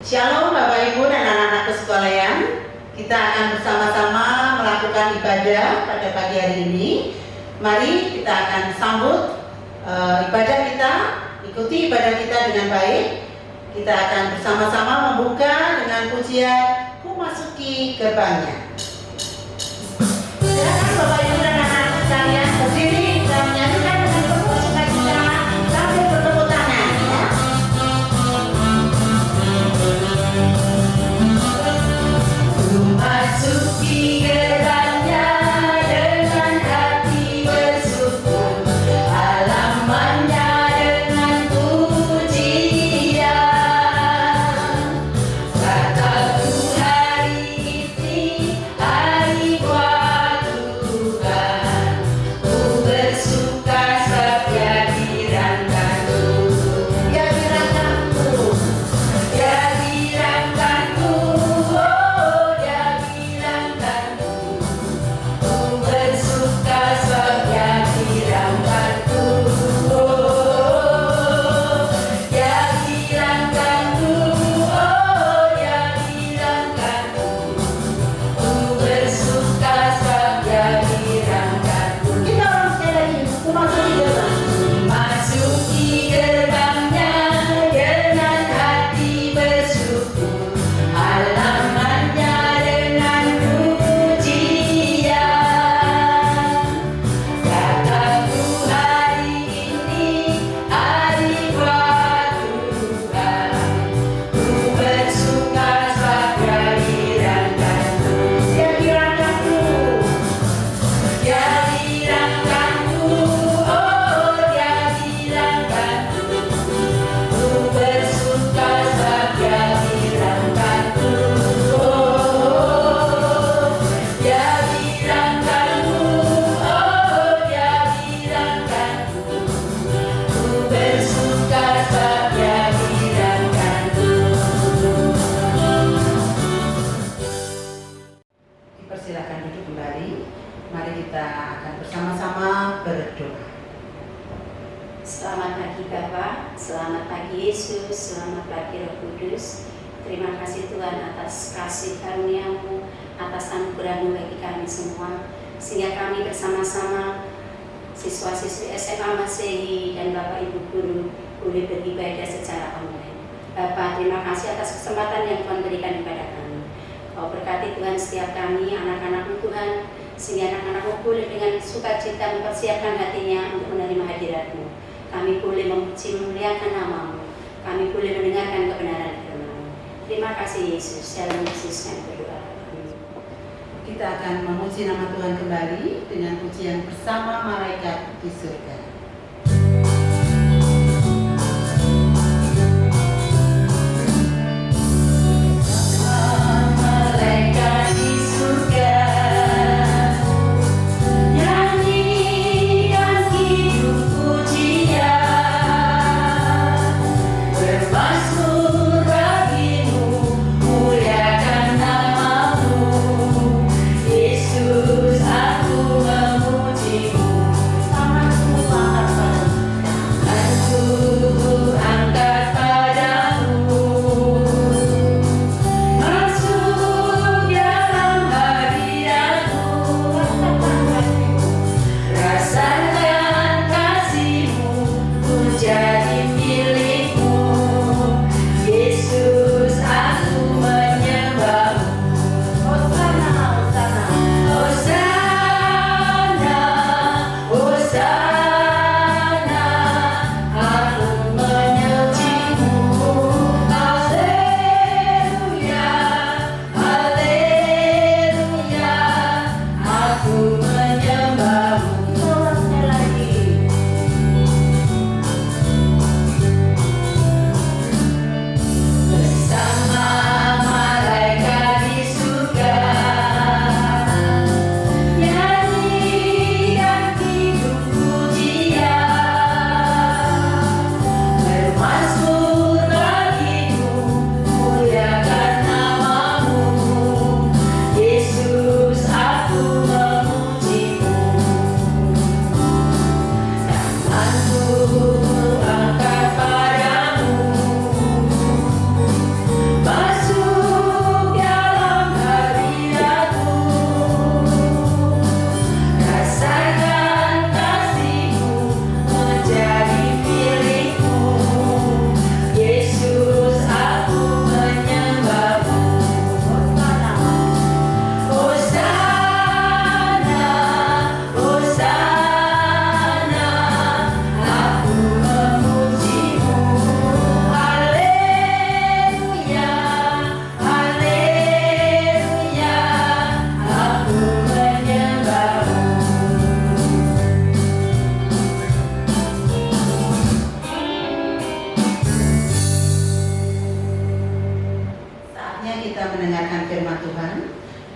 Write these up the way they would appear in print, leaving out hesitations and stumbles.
Shalom Bapak Ibu dan anak-anakku sekalian. Kita akan bersama-sama melakukan ibadah pada pagi hari ini. Mari kita akan sambut ibadah kita, ikuti ibadah kita dengan baik. Kita akan bersama-sama membuka dengan pujian Ku Masuki Gerbangnya. Silakan Bapak Ibu dan anak-anak sekalian berdiri dan menyanyikan dengan penuh sukacita sambil bertepuk tangan ya. Ku masuki gerbangnya dengan hati bersyukur, halamannya dengan pujian. Kataku hari ini hari buat Tuhan, ku bersuka sebab Dia dirangkanku. Dia dirangkanku, Dia dirangkanku, oh Dia dirangkanku. Ku bersuka sebab Dia dirangkanku, oh Dia dirangkanku, oh Dia dirangkanku. Ku bersuka sebab Dia dirangkanku. Kita ulang sekali lagi. Ku masuki gerbangnya dengan hati bersyukur, halamannya dengan pujian. Kataku hari ini hari buat Tuhan, ku bersuka sebab Dia dirangkanku. Dia dirangkanku, Dia dirangkanku, oh Dia dirangkanku. Ku bersuka sebab Dia dirangkanku, oh Dia dirangkanku, oh Dia dirangkanku. Ku bersuka sebab Dia dirangkanku. Dipersilakan duduk kembali. Mari kita akan bersama-sama berdoa. Selamat pagi Bapa, selamat pagi Yesus, selamat pagi Roh Kudus. Terima kasih Tuhan atas kasih karunia-Mu, atas anugerah-Mu bagi kami semua, sehingga kami bersama-sama siswa-siswi SMA Masehi dan Bapak Ibu guru boleh beribadah secara online. Bapak, terima kasih atas kesempatan yang Tuhan berikan kepada kami. Kau berkati Tuhan setiap kami, anak-anak-Mu Tuhan, sehingga anak-anak-Mu boleh dengan sukacita mempersiapkan hatinya untuk menerima hadirat-Mu. Kami boleh memuji memuliakan nama-Mu, kami boleh mendengarkan kebenaran firman-Mu. Terima kasih Yesus, dalam Yesus kami berdoa. Amin. Kita akan memuji nama Tuhan kembali dengan pujian bersama malaikat di surga. Malaikat di surga, nyanyikan hidup pujian, bermazmur bagimu, muliakan nama-Mu. Yesus, aku memuji-Mu. Selamat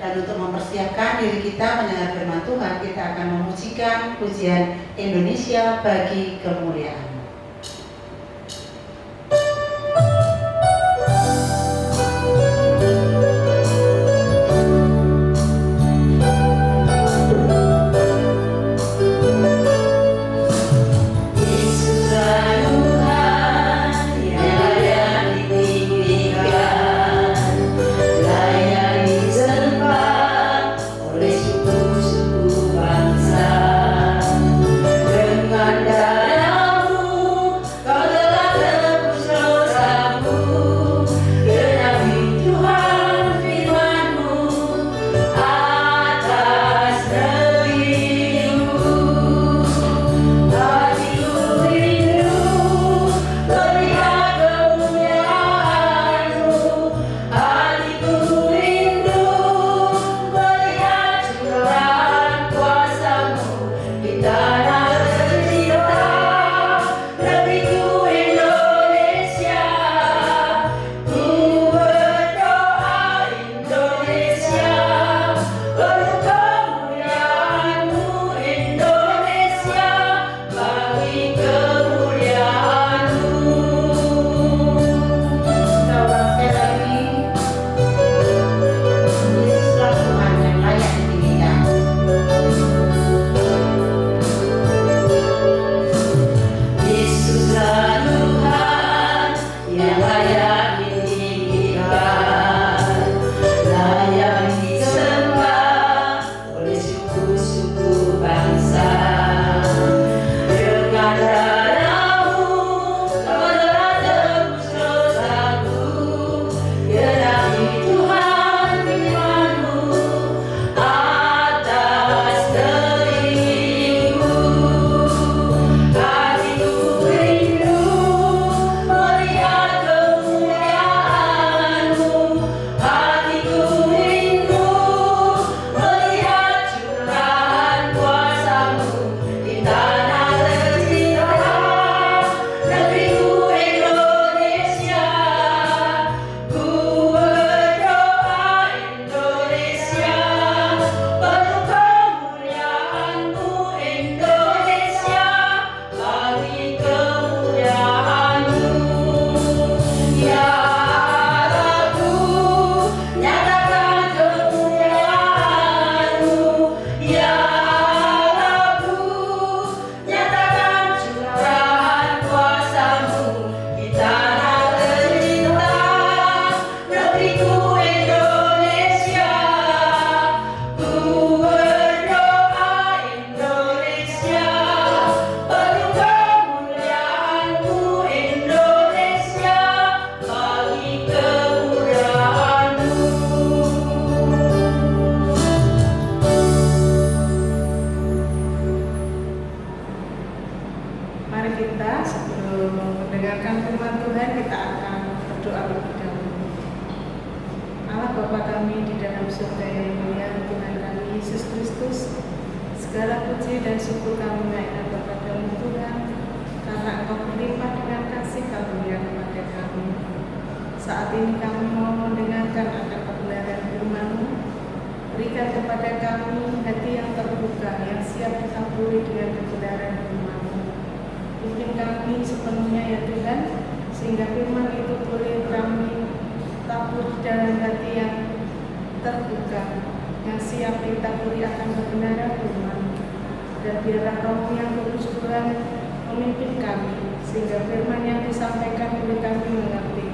Dan untuk mempersiapkan diri kita mendengar firman Tuhan, kita akan memujikan pujian Indonesia bagi kemuliaan. Segala puji dan syukur kami naikkan kepada-Mu Tuhan, karena Engkau berlimpah dengan kasih karunia kepada kami. Saat ini kami mau mendengarkan akan kebenaran firman-Mu. Berikan kepada kami hati yang terbuka, yang siap ditaburi dengan kebenaran firman-Mu. Pimpin kami sepenuhnya ya Tuhan, sehingga firman itu boleh kami tabur dalam hati yang terbuka, yang siap ditaburi akan kebenaran firman. Dan biarlah Roh yang Kudus Tuhan memimpin kami, sehingga firman yang disampaikan boleh kami mengerti,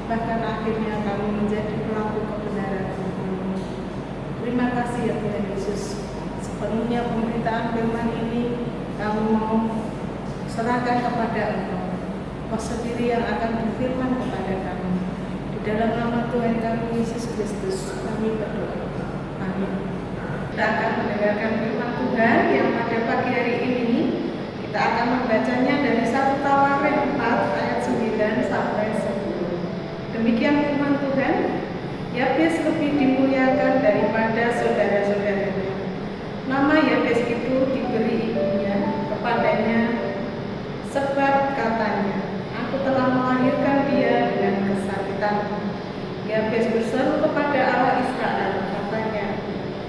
bahkan akhirnya kami menjadi pelaku kebenaran firman-Mu. Terima kasih ya Tuhan Yesus. Sepenuhnya pemberitaan firman ini kami mau serahkan kepada Engkau. Engkau sendiri yang akan berfirman kepada kami. Di dalam nama Tuhan kami Yesus Kristus kami berdoa. Amin. Kita akan mendengarkan firman Tuhan yang pada pagi hari ini kita akan membacanya dari 1 Tawarin 4 ayat 9 sampai 10. Demikian firman Tuhan. Yabes lebih dimuliakan daripada saudara-saudaranya. Nama Yabes itu diberi ibunya kepadanya sebab katanya, aku telah melahirkan dia dengan kesakitan. Yabes berseru kepada Allah Israel, katanya,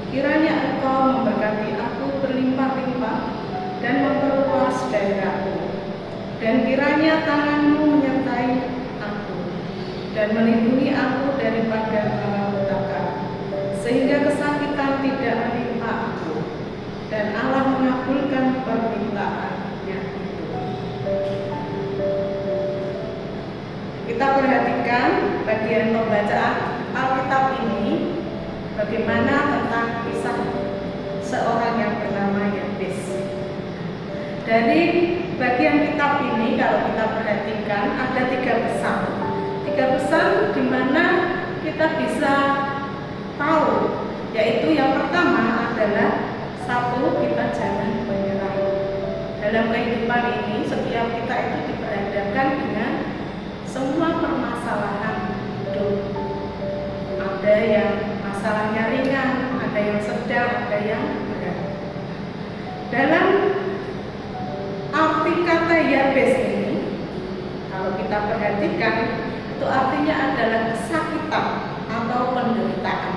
Kiranya Engkau memberkati aku berlimpah-limpah dan memperluas daerahku. Dan kiranya tangan-Mu menyertai aku dan melindungi aku daripada malapetaka, sehingga kesakitan tidak menimpa aku, dan Allah mengabulkan permintaannya itu. Kita perhatikan bagian pembacaan Alkitab ini, bagaimana tentang kisah seorang yang bernama Yabes. Dari bagian kitab ini kalau kita perhatikan ada 3 pesan. 3 pesan di mana kita bisa tahu, yaitu yang pertama adalah 1, kita jangan menyerah. Dalam kehidupan ini setiap kita itu diperhadapkan dengan semua permasalahan hidup. Ada yang masalahnya ringan, ada yang sedang, ada yang berat. Dalam arti kata Yabes ini, kalau kita perhatikan, itu artinya adalah kesakitan atau penderitaan.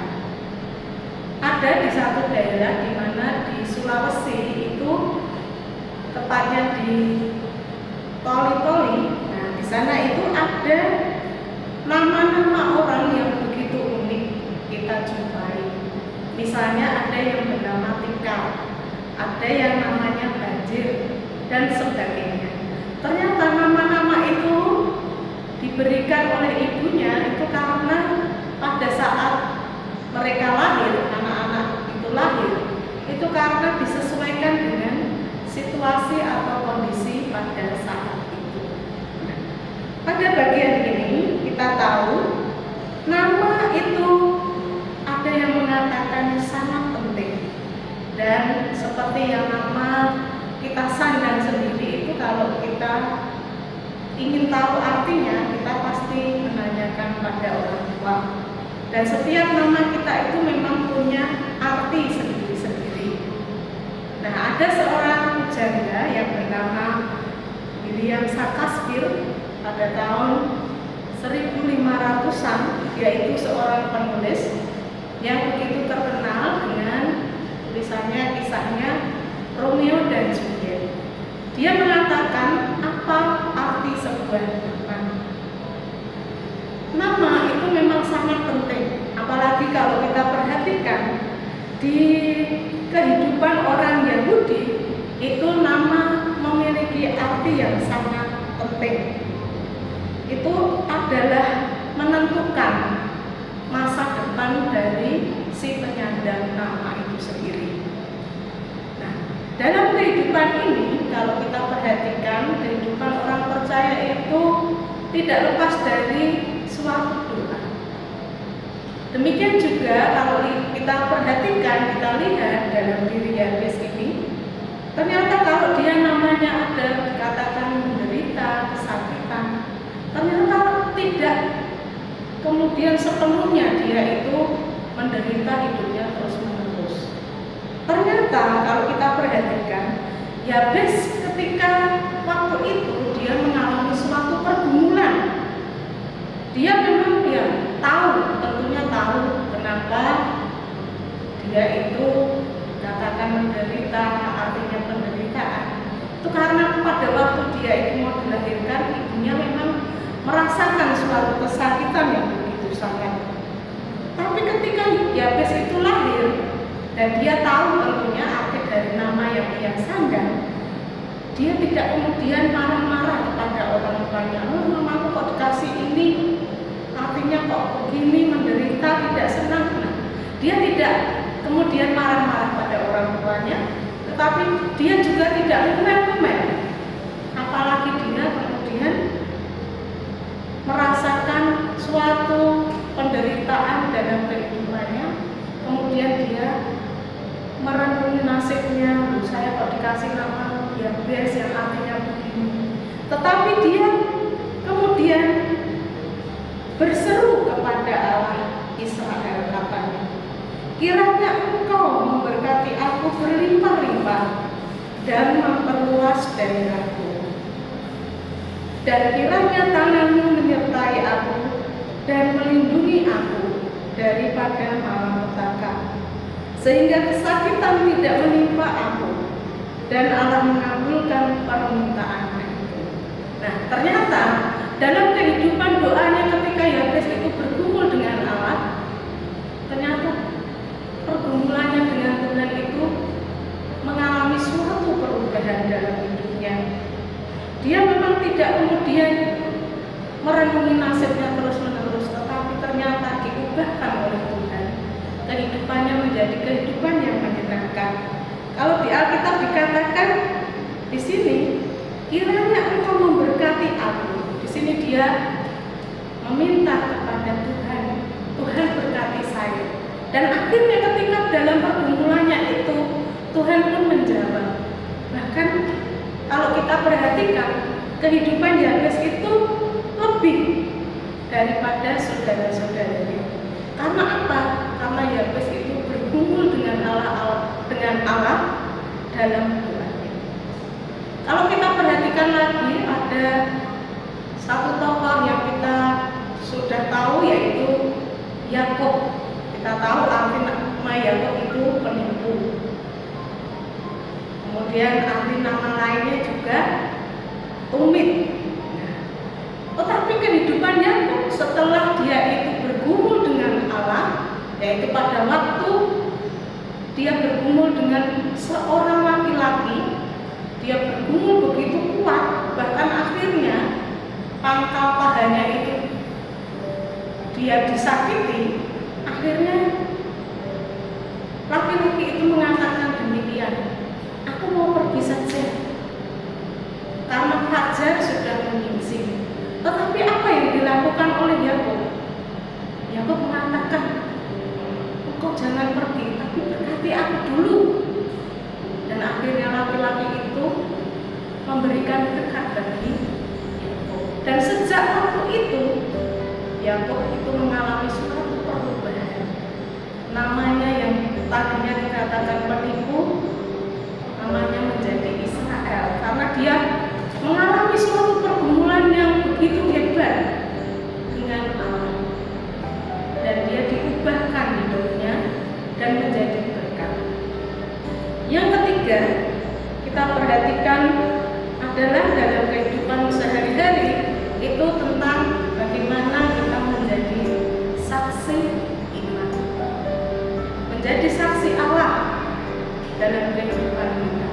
Ada di satu daerah di mana di Sulawesi itu, tepatnya di Toli-Toli. Nah, di sana itu ada nama-nama orang yang begitu unik kita jumpai. Misalnya ada yang bernama Tika, ada yang namanya Banjir, dan sebagainya. Ternyata nama-nama itu diberikan oleh ibunya itu karena pada saat mereka lahir, anak-anak itu lahir, itu karena disesuaikan dengan situasi atau kondisi pada saat itu. Pada bagian ini kita tahu nama itu ada yang mengatakan sangat penting, dan seperti yang nama kita sandang sendiri itu, kalau kita ingin tahu artinya kita pasti menanyakan pada orang tua, dan setiap nama kita itu memang punya arti sendiri-sendiri. Nah, ada seorang janda yang bernama William Shakespeare pada tahun 1500-an, yaitu seorang penulis yang begitu terkenal dengan tulisannya, kisahnya Romeo dan Juliet. Dia mengatakan apa arti sebuah nama. Nama itu memang sangat penting, apalagi kalau kita perhatikan di kehidupan orang Yahudi, itu nama memiliki arti yang sangat penting. Itu adalah menentukan masa depan dari si penyandang nama itu sendiri. Nah, dalam kehidupan ini, kalau kita perhatikan, kehidupan orang percaya itu tidak lepas dari suatu doa. Demikian juga kalau kita perhatikan, kita lihat dalam diri Yabes ini, ternyata kalau dia namanya ada dikatakan menderita, kesakitan, ternyata tidak kemudian sepenuhnya dia itu menderita hidupnya terus-menerus. Ternyata kalau kita perhatikan, Yabes ketika waktu itu dia mengalami suatu pergumulan. Dia memang tentunya tahu kenapa dia itu katakan menderita, artinya penderitaan. Itu karena pada waktu dia itu mau dilahirkan, ibunya memang merasakan suatu kesakitan yang begitu sangat. Tapi ketika Yabes itu lahir dan dia tahu tentunya arti dari nama yang dia sandang, dia tidak kemudian marah-marah kepada orang tuanya. Oh, mamaku kok dikasih ini, artinya kok begini, menderita, tidak senang. Nah, dia tidak kemudian marah-marah pada orang tuanya, tetapi dia juga tidak ngomel-ngomel. Apalagi dia kemudian merasakan suatu penderitaan dalam kehidupannya, kemudian dia merenungi nasibnya. Saya kok dikasih nama Yabes yang artinya begini. Tetapi dia kemudian berseru kepada Allah Israel, katanya, kiranya Engkau memberkati aku berlimpah-limpah dan memperluas daerahku, dan kiranya tangan-Mu menyertai aku dan melindungi aku daripada malapetaka, sehingga kesakitan tidak menimpa aku, dan Allah mengabulkan permintaannya itu. Nah, ternyata dalam kehidupan doanya ketika Yabes itu bergumul dengan Allah, ternyata pergumulannya dengan Tuhan itu mengalami suatu perubahan dalam hidupnya. Dia memang tidak kemudian merenungi nasibnya terus-menerus, tetapi ternyata diubahkan oleh Tuhan. Kehidupannya menjadi kehidupan yang menyenangkan. Kalau di Alkitab dikatakan di sini, kiranya Engkau memberkati aku. Di sini dia meminta kepada Tuhan, Tuhan berkati saya. Dan akhirnya ketika dalam pergumulannya itu, Tuhan pun menjawab. Bahkan kalau kita perhatikan, kehidupan Yabes itu lebih daripada saudara-saudaranya. Karena apa? Karena Yabes itu bergumul dengan Allah dalam doanya. Kalau kita perhatikan lagi, ada satu tokoh yang kita sudah tahu, yaitu Yakub. Kita tahu arti nama Yakub itu penipu. Kemudian arti nama lainnya juga tumit. Tetapi kehidupan Yakub setelah dia itu bergumul dengan Allah, yaitu pada waktu dia bergumul dengan seorang laki-laki, dia bergumul begitu kuat, bahkan akhirnya pangkal pahanya itu dia disakiti. Akhirnya laki-laki itu mengatakan demikian, aku mau pergi saja karena fajar sudah menyingsing. Tetapi apa yang dilakukan oleh Yakub? Yakub mengatakan, engkau jangan pergi, tapi berkati aku dulu. Dan akhirnya laki-laki itu memberikan berkat bagi Yakub. Dan sejak waktu itu, Yakub itu mengalami suatu perubahan. Namanya yang tadinya dikatakan penipu, namanya menjadi Israel, karena dia mengalami suatu pergumulan yang begitu hebat dengan Allah, dan dia diubahkan hidupnya dan menjadi berkat. Yang ketiga, kita perhatikan adalah dalam kehidupan sehari-hari itu tentang bagaimana kita menjadi saksi iman, menjadi saksi Allah dalam kehidupan kita.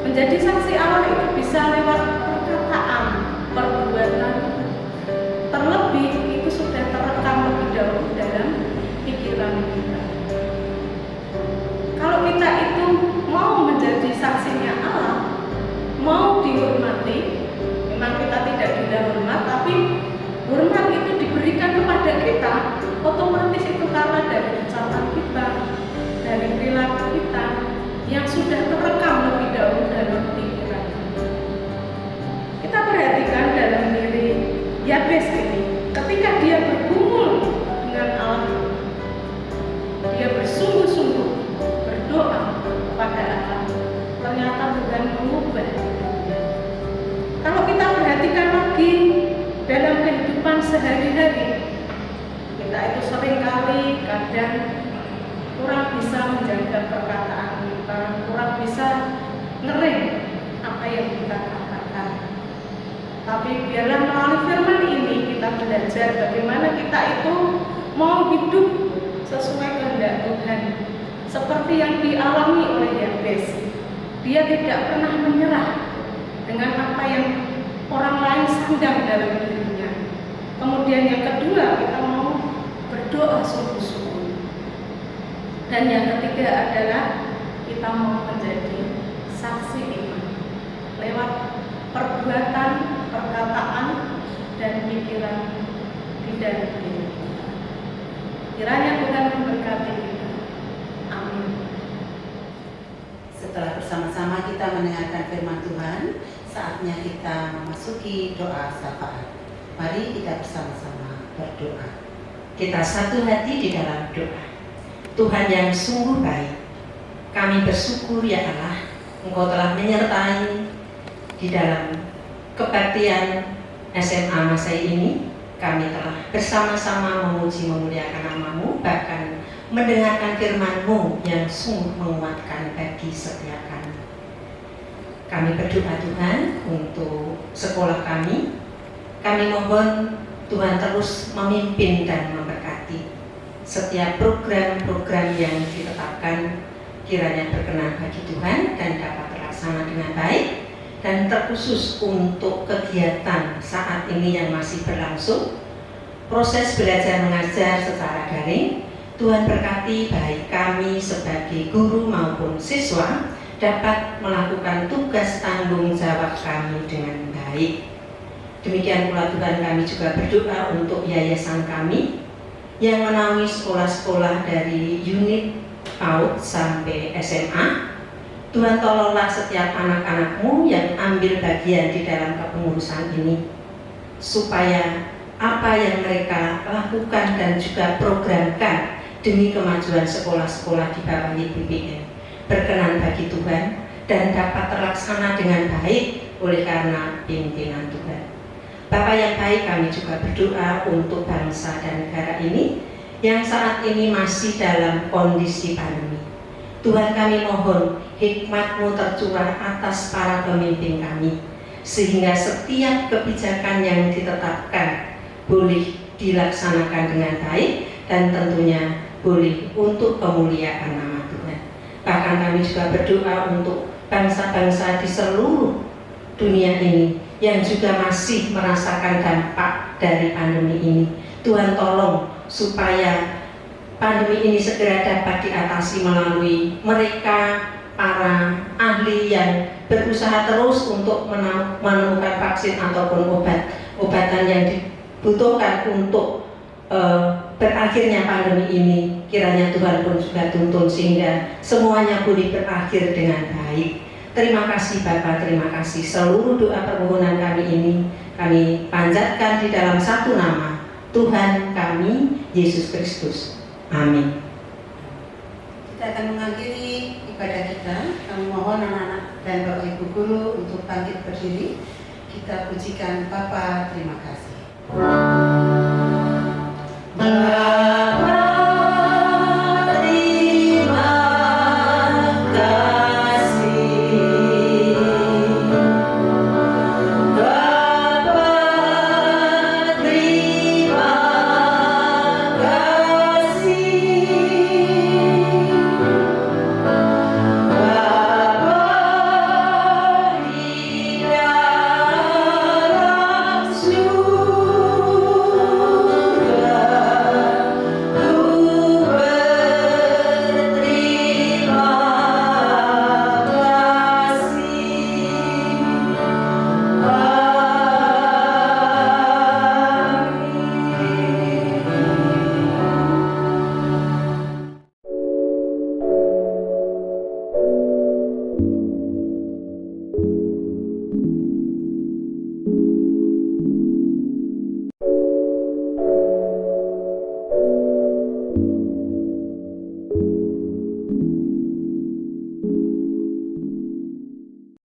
Menjadi saksi Allah itu bisa lewat perkataan, perbuatan, terlebih itu sudah terekam lebih dahulu dalam pikiran kita. Kalau kita itu mau menjadi saksinya Allah, mau dihormati, memang kita tidak dihormat, tapi hormat itu diberikan kepada kita, otomatis itu karena dari ucapan kita, dari perilaku kita yang sudah terekam lebih dahulu dalam pikiran kita. Kita perhatikan dalam diri Yabes ini, ketika dia bergumul dengan Allah, dia bersungguh-sungguh berdoa kepada Allah, ternyata Tuhan mengubah hidupnya. Kalau kita perhatikan lagi dalam kehidupan sehari-hari, kita itu seringkali kadang kurang bisa menjaga perkataan kita, kurang bisa ngerem apa yang kita katakan. Tapi biarlah melalui firman ini kita belajar bagaimana kita itu mau hidup sesuai kehendak Tuhan, seperti yang dialami oleh Yabes. Dia tidak pernah menyerah dengan apa yang orang lain sandang dalam dirinya. Kemudian yang kedua, kita mau berdoa sungguh-sungguh. Dan yang ketiga adalah kita mau menjadi saksi iman lewat perbuatan, perkataan, dan pikiran di dalam diri kita. Kiranya Tuhan memberkati kita. Amin. Setelah bersama-sama kita mendengarkan firman Tuhan, saatnya kita memasuki doa syafaat. Mari kita bersama-sama berdoa. Kita satu hati di dalam doa. Tuhan yang sungguh baik, kami bersyukur ya Allah, Engkau telah menyertai di dalam kebaktian SMA Masai ini. Kami telah bersama-sama memuji memuliakan nama-Mu, bahkan mendengarkan firman-Mu yang sungguh menguatkan bagi setiap kami. Kami berdoa Tuhan untuk sekolah kami. Kami mohon Tuhan terus memimpin dan memberkati setiap program-program yang ditetapkan, kiranya berkenan bagi Tuhan dan dapat terlaksana dengan baik. Dan terkhusus untuk kegiatan saat ini yang masih berlangsung, proses belajar mengajar secara daring, Tuhan berkati baik kami sebagai guru maupun siswa dapat melakukan tugas tanggung jawab kami dengan baik. Demikian pula Tuhan, kami juga berdoa untuk yayasan kami yang menaungi sekolah-sekolah dari unit PAUD sampai SMA. Tuhan, tolonglah setiap anak-anak-Mu yang ambil bagian di dalam kepengurusan ini, supaya apa yang mereka lakukan dan juga programkan demi kemajuan sekolah-sekolah di bawah YPBN berkenan bagi Tuhan dan dapat terlaksana dengan baik oleh karena pimpinan Tuhan. Bapa yang baik, kami juga berdoa untuk bangsa dan negara ini yang saat ini masih dalam kondisi pandemi. Tuhan, kami mohon hikmat-Mu tercurah atas para pemimpin kami, sehingga setiap kebijakan yang ditetapkan boleh dilaksanakan dengan baik dan tentunya boleh untuk kemuliaan nama Tuhan. Bahkan kami juga berdoa untuk bangsa-bangsa di seluruh dunia ini yang juga masih merasakan dampak dari pandemi ini. Tuhan, tolong supaya pandemi ini segera dapat diatasi melalui mereka, para ahli yang berusaha terus untuk menemukan vaksin ataupun obat-obatan yang dibutuhkan untuk berakhirnya pandemi ini. Kiranya Tuhan pun juga tuntun sehingga semuanya boleh berakhir dengan baik. Terima kasih Bapa, terima kasih. Seluruh doa permohonan kami ini kami panjatkan di dalam satu nama, Tuhan kami, Yesus Kristus. Amin. Kita akan mengakhiri ibadah kita. Kami mohon anak-anak dan Bapak Ibu Guru untuk bangkit berdiri. Kita pujikan Bapa, terima kasih.